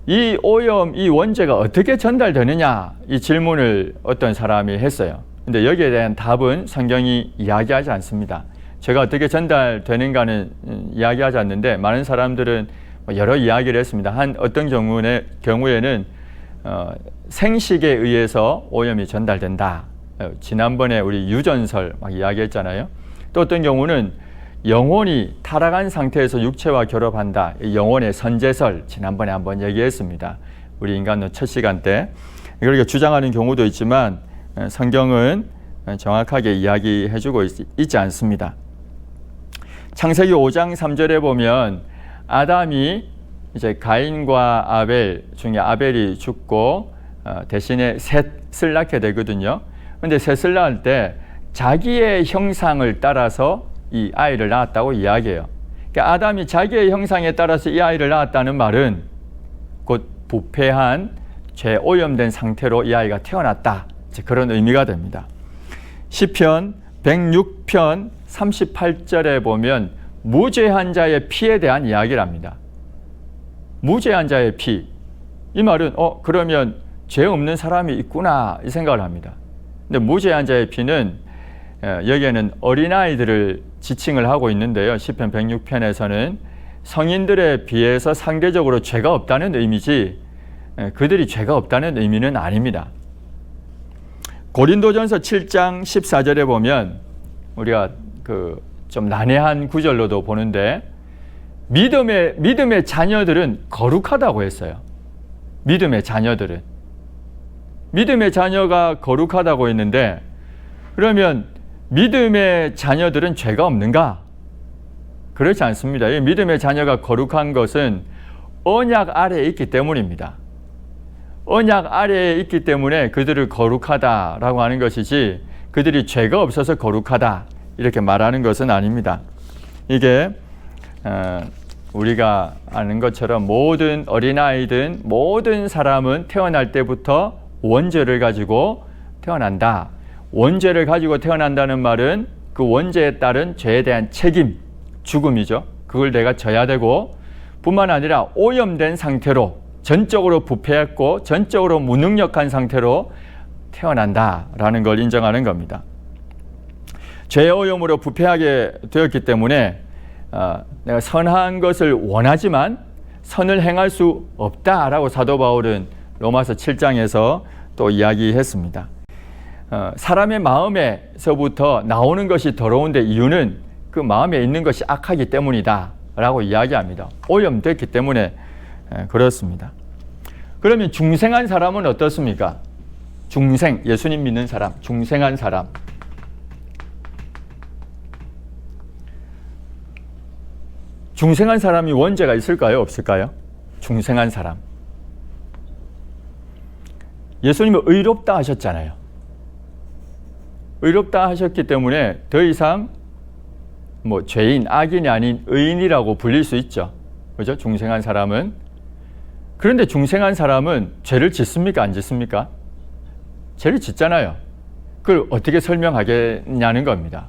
A: 이 오염, 이 원죄가 어떻게 전달되느냐 이 질문을 어떤 사람이 했어요. 근데 여기에 대한 답은 성경이 이야기하지 않습니다. 죄가 어떻게 전달되는가는 이야기하지 않는데 많은 사람들은 여러 이야기를 했습니다. 어떤 경우에는 생식에 의해서 오염이 전달된다. 지난번에 우리 유전설 막 이야기했잖아요. 또 어떤 경우는 영혼이 타락한 상태에서 육체와 결합한다. 영혼의 선제설 지난번에 한번 얘기했습니다. 우리 인간론 첫 시간 때. 그렇게 주장하는 경우도 있지만 성경은 정확하게 이야기해주고 있지 않습니다. 창세기 5장 3절에 보면 아담이 이제 가인과 아벨 중에 아벨이 죽고 대신에 셋을 낳게 되거든요. 그런데 셋을 낳을 때 자기의 형상을 따라서 이 아이를 낳았다고 이야기해요. 그러니까 아담이 자기의 형상에 따라서 이 아이를 낳았다는 말은 곧 부패한 죄 오염된 상태로 이 아이가 태어났다. 그런 의미가 됩니다. 시편 106편 38절에 보면 무죄한 자의 피에 대한 이야기를 합니다. 무죄한 자의 피. 이 말은 그러면 죄 없는 사람이 있구나 이 생각을 합니다. 근데 무죄한 자의 피는 여기에는 어린아이들을 지칭을 하고 있는데요. 시편 106편에서는 성인들에 비해서 상대적으로 죄가 없다는 의미지 그들이 죄가 없다는 의미는 아닙니다. 고린도전서 7장 14절에 보면 우리가 좀 난해한 구절로도 보는데 믿음의 자녀들은 거룩하다고 했어요. 믿음의 자녀들은. 믿음의 자녀가 거룩하다고 했는데 그러면 믿음의 자녀들은 죄가 없는가? 그렇지 않습니다. 이 믿음의 자녀가 거룩한 것은 언약 아래에 있기 때문입니다. 언약 아래에 있기 때문에 그들을 거룩하다라고 하는 것이지 그들이 죄가 없어서 거룩하다 이렇게 말하는 것은 아닙니다. 이게 우리가 아는 것처럼 모든 어린아이든 모든 사람은 태어날 때부터 원죄를 가지고 태어난다. 원죄를 가지고 태어난다는 말은 그 원죄에 따른 죄에 대한 책임, 죽음이죠. 그걸 내가 져야 되고 뿐만 아니라 오염된 상태로 전적으로 부패했고 전적으로 무능력한 상태로 태어난다라는 걸 인정하는 겁니다. 죄의 오염으로 부패하게 되었기 때문에 내가 선한 것을 원하지만 선을 행할 수 없다라고 사도 바울은 로마서 7장에서 또 이야기했습니다. 사람의 마음에서부터 나오는 것이 더러운데 이유는 그 마음에 있는 것이 악하기 때문이다 라고 이야기합니다. 오염됐기 때문에 그렇습니다. 그러면 중생한 사람은 어떻습니까? 중생, 예수님 믿는 사람, 중생한 사람. 중생한 사람이 원죄가 있을까요? 없을까요? 중생한 사람. 예수님은 의롭다 하셨잖아요. 의롭다 하셨기 때문에 더 이상 죄인, 악인이 아닌 의인이라고 불릴 수 있죠. 그죠? 중생한 사람은. 그런데 중생한 사람은 죄를 짓습니까? 안 짓습니까? 죄를 짓잖아요. 그걸 어떻게 설명하겠냐는 겁니다.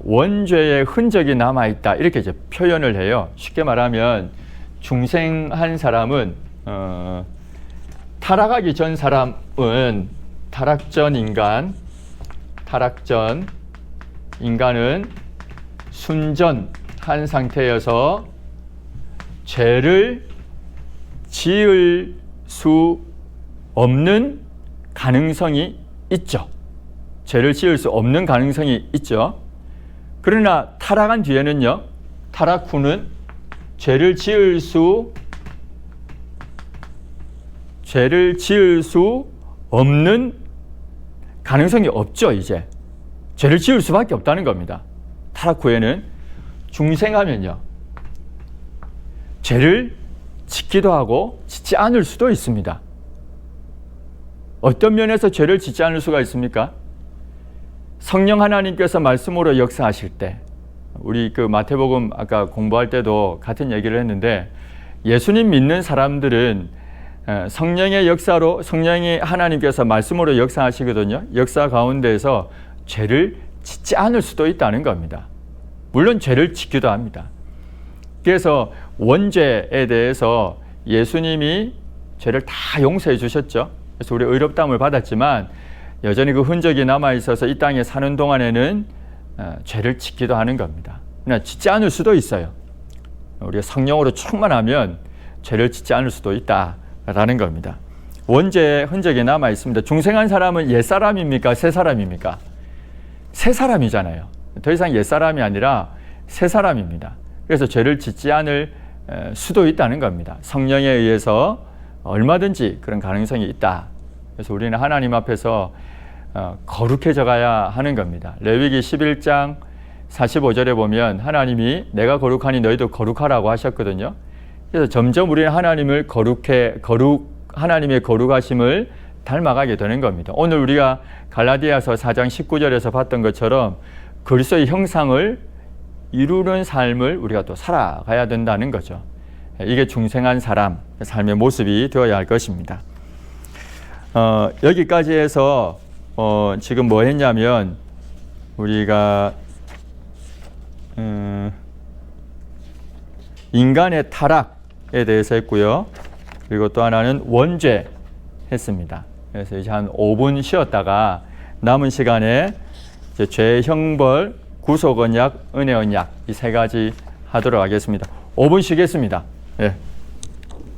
A: 원죄의 흔적이 남아있다. 이렇게 이제 표현을 해요. 쉽게 말하면 중생한 사람은 타락하기 전 사람은 타락전 인간은 순전한 상태여서 죄를 지을 수 없는 가능성이 있죠. 죄를 지을 수 없는 가능성이 있죠. 그러나 타락한 뒤에는요, 타락 후는 죄를 지을 수 없는 가능성이 없죠. 이제 죄를 지을 수밖에 없다는 겁니다. 타락 후에는. 중생하면요, 죄를 짓기도 하고 짓지 않을 수도 있습니다. 어떤 면에서 죄를 짓지 않을 수가 있습니까? 성령 하나님께서 말씀으로 역사하실 때, 우리 그 마태복음 아까 공부할 때도 같은 얘기를 했는데, 예수님 믿는 사람들은 성령의 역사로, 성령이 하나님께서 말씀으로 역사하시거든요. 역사 가운데에서 죄를 짓지 않을 수도 있다는 겁니다. 물론 죄를 짓기도 합니다. 그래서 원죄에 대해서 예수님이 죄를 다 용서해 주셨죠. 그래서 우리 의롭다함을 받았지만 여전히 그 흔적이 남아있어서 이 땅에 사는 동안에는 죄를 짓기도 하는 겁니다. 그러나 짓지 않을 수도 있어요. 우리가 성령으로 충만하면 죄를 짓지 않을 수도 있다라는 겁니다. 원죄의 흔적이 남아있습니다. 중생한 사람은 옛사람입니까? 새사람입니까? 새사람이잖아요. 더 이상 옛사람이 아니라 새사람입니다. 그래서 죄를 짓지 않을 수도 있다는 겁니다. 성령에 의해서 얼마든지 그런 가능성이 있다. 그래서 우리는 하나님 앞에서 거룩해져 가야 하는 겁니다. 레위기 11장 45절에 보면 하나님이 내가 거룩하니 너희도 거룩하라고 하셨거든요. 그래서 점점 우리는 하나님의 거룩하심을 닮아가게 되는 겁니다. 오늘 우리가 갈라디아서 4장 19절에서 봤던 것처럼 그리스도의 형상을 이루는 삶을 우리가 또 살아가야 된다는 거죠. 이게 중생한 사람, 삶의 모습이 되어야 할 것입니다. 여기까지 해서 지금 뭐 했냐면 우리가 인간의 타락에 대해서 했고요. 그리고 또 하나는 원죄 했습니다. 그래서 이제 한 5분 쉬었다가 남은 시간에 이제 죄 형벌, 구속 언약, 은혜 언약 이 세 가지 하도록 하겠습니다. 5분 쉬겠습니다. 예.